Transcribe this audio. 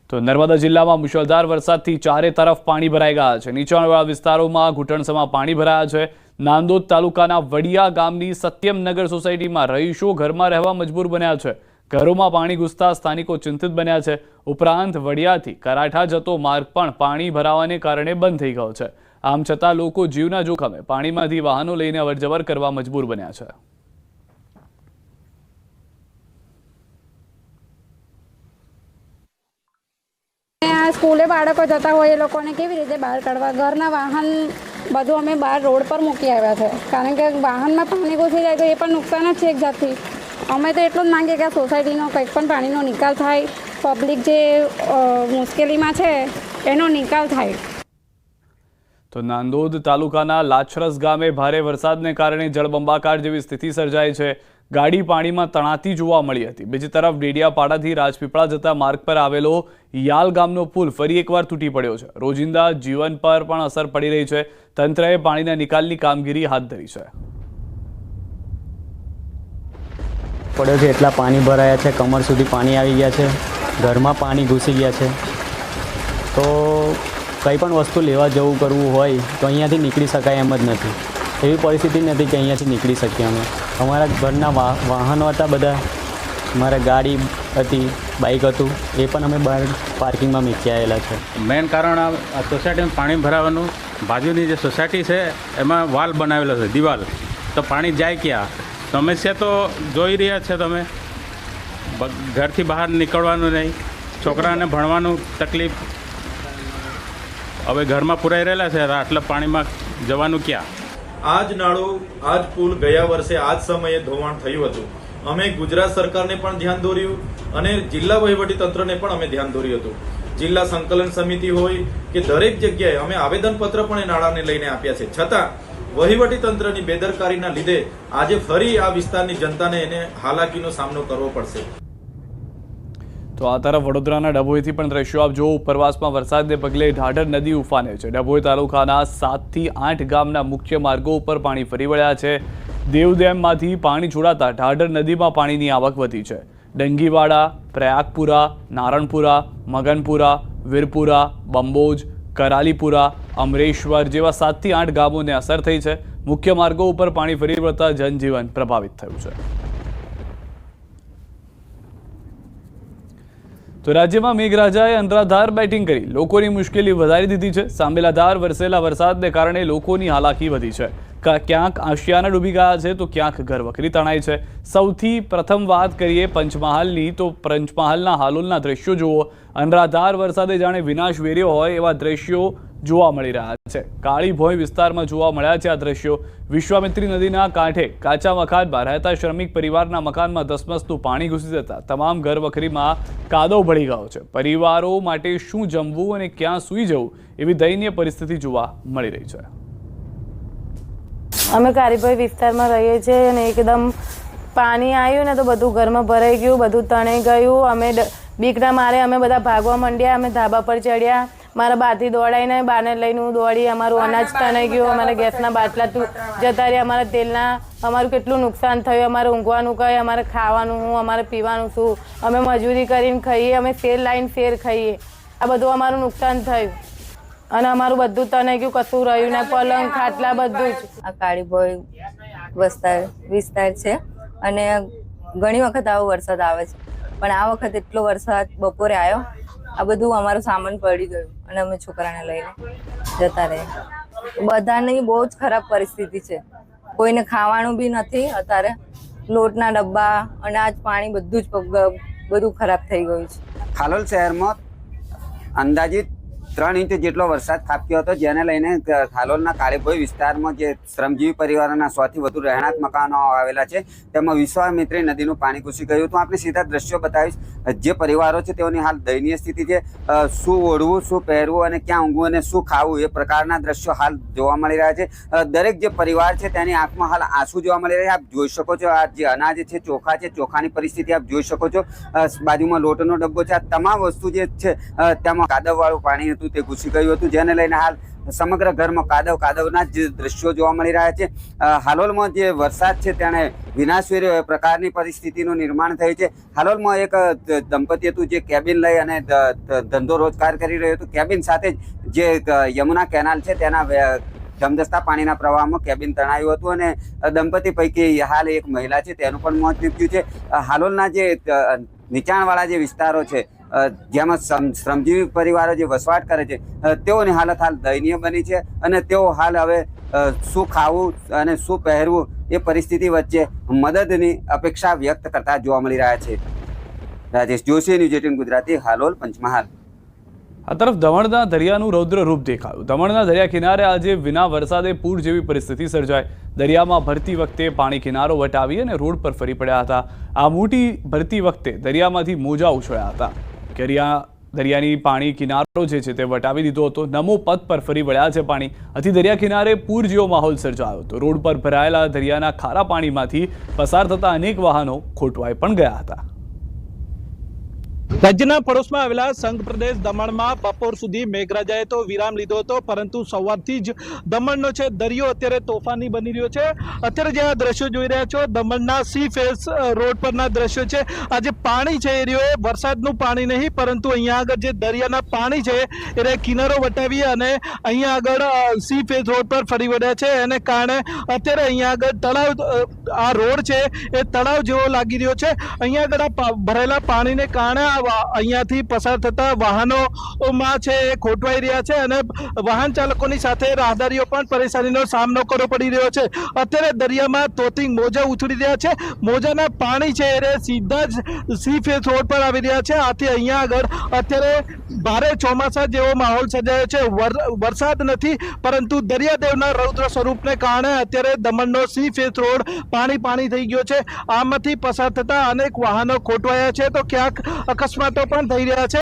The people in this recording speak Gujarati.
તો નર્મદા જિલ્લામાં મુશળધાર વરસાદથી ચારે તરફ પાણી ભરાઈ ગયા છે। નીચાણવાળા વિસ્તારોમાં ઘૂંટણસમાં પાણી ભરાયા છે। નાંદોદ તાલુકાના વડિયા ગામની સત્યમનગર સોસાયટીમાં રહીશો ઘરમાં રહેવા મજબૂર બન્યા છે। ઘરોમાં પાણી ઘૂસતા સ્થાનિકો ચિંતિત બન્યા છે। ઉપરાંત વડિયાથી કરાઠા જતો માર્ગ પણ પાણી ભરાવાને કારણે બંધ થઈ ગયો છે। આમ છતાં લોકો જીવના જોખમે પાણીમાંથી વાહનો લઈને અવરજવર કરવા મજબૂર બન્યા છે। स्कूले बाळको जता होय ए लोकोने केवी रीते बहार काढवा घरना वाहन બધું અમે બહાર રોડ પર મૂકી આવ્યા છે કારણ કે વાહનમાં પાણી ઘૂસી જાય તો એ પણ નુકસાન જ છે એક જાતથી। અમે તો એટલું જ માંગીએ કે સોસાયટીનો કંઈક પણ પાણીનો નિકાલ થાય, પબ્લિક જે મુશ્કેલીમાં છે એનો નિકાલ થાય। તો નાંદોદ તાલુકાના લાછરસ ગામે ભારે વરસાદને કારણે જળબંબાકાર જેવી સ્થિતિ સર્જાઈ છે। ગાડી પાણીમાં તણાતી જોવા મળી હતી। બીજી તરફ ડેડિયાપાડાથી રાજપીપળા જતા માર્ગ પર આવેલો યાલ ગામનો પુલ ફરી એકવાર તૂટી પડ્યો છે। રોજિંદા જીવન પર પણ અસર પડી રહી છે। તંત્રએ પાણીના નિકાલની કામગીરી હાથ ધરી છે। પડ્યો છે એટલા પાણી ભરાયા છે, કમર સુધી પાણી આવી ગયા છે, ઘરમાં પાણી ઘૂસી ગયા છે। તો કંઈ પણ વસ્તુ લેવા જવું કરવું હોય તો અહીંયાથી નીકળી શકાય એમ જ નથી। એવી પરિસ્થિતિ નથી કે અહીંયાથી નીકળી શકીએ અમે। અમારા ઘરના વાહનો હતા બધા, અમારા ગાડી હતી, બાઇક હતું, એ પણ અમે બહાર પાર્કિંગમાં મૂકી આવેલા છે। મેઇન કારણ આ સોસાયટીમાં પાણી ભરાવાનું, બાજુની જે સોસાયટી છે એમાં વાલ બનાવેલો છે, દિવાલ, તો પાણી જાય ક્યાં? સમસ્યા તો જોઈ રહ્યા છે તમે, ઘરથી બહાર નીકળવાનું નહીં, છોકરાને ભણવાનું તકલીફ, હવે ઘરમાં પુરાઈ રહેલા છે, આટલા પાણીમાં જવાનું ક્યાં? આજ નાળો, આજ પુલ ગયા વર્ષે આજ સમયે ધોવાણ થયું હતું। અમે ગુજરાત સરકારને પણ ધ્યાન દોર્યું અને જિલ્લા વહીવટી તંત્રને પણ અમે ધ્યાન દોર્યું હતું। જિલ્લા સંકલન સમિતિ હોય કે દરેક જગ્યાએ અમે આવેદનપત્ર પણ એ નાળાને લઈને આપ્યા છે, છતાં વહીવટી તંત્રની બેદરકારીના લીધે આજે ફરી આ વિસ્તારની જનતાને એને હાલાકીનો સામનો કરવો પડશે। તો આ તરફ વડોદરાના ડભોઈથી પણ દ્રશ્યો આપ જો ઉપરવાસમાં વરસાદને પગલે ઢાઢર નદી ઉફાને છે। ડભોઈ તાલુકાના 7 થી 8 ગામના મુખ્ય માર્ગો ઉપર પાણી ફરી વળ્યા છે। દેવડેમમાંથી પાણી છોડાતા ઢાઢર નદીમાં પાણીની આવક વધી છે। ડંગીવાડા, પ્રયાગપુરા, નારણપુરા, મગનપુરા, વીરપુરા, બંબોજ, કરાલીપુરા, અમરેશ્વર જેવા 7 થી 8 ગામોને અસર થઈ છે। મુખ્ય માર્ગો ઉપર પાણી ફરી વળતા જનજીવન પ્રભાવિત થયું છે। તો રાજ્યમાં મેઘરાજાએ અનરાધાર બેટિંગ કરી લોકોની મુશ્કેલી વધારી દીધી છે। સાંબેલાધાર વરસેલા વરસાદને કારણે લોકોની હાલાકી વધી છે। ક્યાંક આશિયાના ડૂબી ગયા છે તો ક્યાંક ઘરવખરી તણાઈ છે। સૌથી પ્રથમ વાત કરીએ પંચમહાલની, તો પંચમહાલના હાલોલના દ્રશ્યો જુઓ। અનરાધાર વરસાદે જાણે વિનાશ વેર્યો હોય એવા દ્રશ્યો જોવા મળી રહ્યા છે। કાળી ભોય વિસ્તારમાં જોવા મળ્યા છે આ દ્રશ્યો। વિશ્વામિત્રી નદીના કાંઠે કાચા મકાનમાં રહેતા શ્રમિક પરિવારના મકાનમાં ધસમસતું પાણી ઘૂસી જતા તમામ ઘરવખરીમાં કાદવ ભળી ગયો છે। પરિવારો માટે શું જમવું અને ક્યાં સૂઈ જવું એવી દયનીય પરિસ્થિતિ જોવા મળી રહી છે। અમે કારીભાઈ વિસ્તારમાં રહીએ છીએ અને એકદમ પાણી આવ્યું ને તો બધું ઘરમાં ભરાઈ ગયું, બધું તણાઈ ગયું। અમે બીકના મારે અમે બધા ભાગવા માંડ્યા। અમે ધાબા પર ચડ્યા, મારા બાથી દોડાઈને બાને લઈને હું દોડી, અમારું અનાજ તણાઈ ગયું, અમારા ગેસના બાટલા જતા રહ્યા, અમારા તેલના, અમારું કેટલું નુકસાન થયું। અમારે ઊંઘવાનું કહે, અમારે ખાવાનું શું, અમારે પીવાનું શું, અમે મજૂરી કરીને ખાઈએ, અમે શેર લાવીને શેર ખાઈએ, આ બધું અમારું નુકસાન થયું અને અમારું બધું તણાઈ ગયું, કશું રહ્યું ને, પલંગ ખાટલા બધું જ। આ કાળીભોય વિસ્તાર છે અને ઘણી વખત આવો વરસાદ આવે છે, પણ આ વખત એટલો વરસાદ બપોરે આવ્યો, આ બધું અમારું સામાન પડી ગયું અને અમે છોકરાને લઈને જતા રહ્યા। બધાની બહુ જ ખરાબ પરિસ્થિતિ છે, કોઈને ખાવાનું બી નથી અત્યારે, લોટના ડબ્બા, અનાજ, પાણી બધું ખરાબ થઈ ગયું છે। હાલોલ શહેરમાં અંદાજિત 3 ઇંચ જેટલો વરસાદ ખાબક્યો હતો, જેને લઈને હાલોલના કાળીભોય વિસ્તારમાં જે શ્રમજીવી પરિવારોના 100 થી વધુ રહેણાંક મકાનો આવેલા છે તેમાં વિશ્વામિત્રી નદીનું પાણી ઘૂસી ગયું હતું। આપણે સીધા દ્રશ્યો બતાવીશ। જે પરિવારો છે તેઓની હાલ દયનીય સ્થિતિ છે। શું ઓઢવું, શું પહેરવું અને ક્યાં ઊંઘવું અને શું ખાવું એ પ્રકારના દ્રશ્યો હાલ જોવા મળી રહ્યા છે। દરેક જે પરિવાર છે તેની આંખમાં હાલ આંસુ જોવા મળી રહ્યા છે। આપ જોઈ શકો છો, આ જે અનાજ છે, ચોખા છે, ચોખાની પરિસ્થિતિ આપ જોઈ શકો છો। બાજુમાં લોટનો ડબ્બો છે, આ તમામ વસ્તુ જે છે તેમાં કાદવવાળું પાણી હતું તે ઘૂસી ગયું હતું, જેને લઈને હાલ સમગ્ર ઘરમાં કાદવના જ દ્રશ્યો જોવા મળી રહ્યા છે. હાલોલમાં જે વરસાદ છે તેણે વિનાશ વેર્યો એ પ્રકારની પરિસ્થિતિનું નિર્માણ થયું છે. હાલોલમાં એક દંપતી હતું જે કેબિન લઈ અને ધંધો રોજગાર કરી રહ્યું હતું. કેબિન સાથે જ જે યમુના કેનાલ છે તેના ધમધસતા પાણીના પ્રવાહમાં કેબિન તણાયું હતું અને દંપતી પૈકી હાલ એક મહિલા છે તેનું પણ મોત નીપજ્યું છે. હાલોલના જે નીચાણવાળા જે વિસ્તારો છે જેમાં શ્રમજીવી પરિવારો જે વસવાટ કરે છે તેઓની હાલત હાલ દયનીય બની છે અને તેઓ હાલ હવે શું ખાવું અને શું પહેરવું એ પરિસ્થિતિ વચ્ચે મદદની અપેક્ષા વ્યક્ત કરતા જોવા મળી રહ્યા છે. રાજેશ જોશી, ન્યૂઝ 18 ગુજરાતી, હાલોલ, પંચમહાલ. આ તરફ દમણના દરિયાનું રૌદ્ર રૂપ દેખાયું. દમણના દરિયા કિનારે આજે વિના વરસાદે પૂર જેવી પરિસ્થિતિ સર્જાઈ. દરિયામાં ભરતી વખતે પાણી કિનારો વટાવી અને રોડ પર ફરી પડ્યા હતા. આ મોટી ભરતી વખતે દરિયામાંથી મોજા ઉછળ્યા હતા. દરિયાની પાણી કિનારો જે છે તે વટાવી દીધો હતો. નમો પથ પર ફરી વળ્યા છે પાણી. આથી દરિયા કિનારે પૂર જેવો માહોલ સર્જાયો હતો. રોડ પર ભરાયેલા દરિયાના ખારા પાણીમાંથી પસાર થતા અનેક વાહનો ખોટવાઈ પણ ગયા હતા. રાજ્યના પડોશમાં આવેલા સંઘ પ્રદેશ દમણમાં બપોર સુધી મેઘરાજાએ તો વિરામ લીધો હતો, પરંતુ સવારથી જ દમણનો છે દરિયો અત્યારે તોફાની બની રહ્યો છે. અત્યારે જે આ દ્રશ્યો જોઈ રહ્યા છો દમણના સી ફેસ રોડ પરના દ્રશ્યો છે. આ જે પાણી છે એ રહ્યો એ વરસાદનું પાણી નહીં, પરંતુ અહીંયા આગળ જે દરિયાના પાણી છે એ કિનારો વટાવી અને અહીંયા આગળ સી ફેસ રોડ પર ફરી વળ્યા છે. એને કારણે અત્યારે અહીંયા આગળ તળાવ, આ રોડ છે એ તળાવ જેવો લાગી રહ્યો છે. અહીંયા આગળ આ ભરેલા પાણીને કારણે અહીંયાથી પસાર થતા વાહનોમાં છે એ ખોટવાઈ રહ્યા છે અને વાહન ચાલકોની સાથે રાહદારીઓ પણ પરેશાનીનો સામનો કરવો પડી રહ્યો છે. અત્યારે દરિયામાં તોતિંગ મોજા ઉછળી રહ્યા છે. મોજાના પાણી છે એ સીધા જ સી ફેસ રોડ પર આવી રહ્યા છે. આથી અહીંયા આગળ અત્યારે ભારે ચોમાસા જેવો માહોલ સર્જાયો છે. વરસાદ નથી, પરંતુ દરિયાદેવના રૌદ્ર સ્વરૂપને કારણે અત્યારે દમણનો સી ફેસ રોડ પાણી થઈ ગયો છે. આમાંથી પસાર થતા અનેક વાહનો ખોટવાયા છે તો ક્યાંક અકસ્માતો પણ થઈ રહ્યા છે.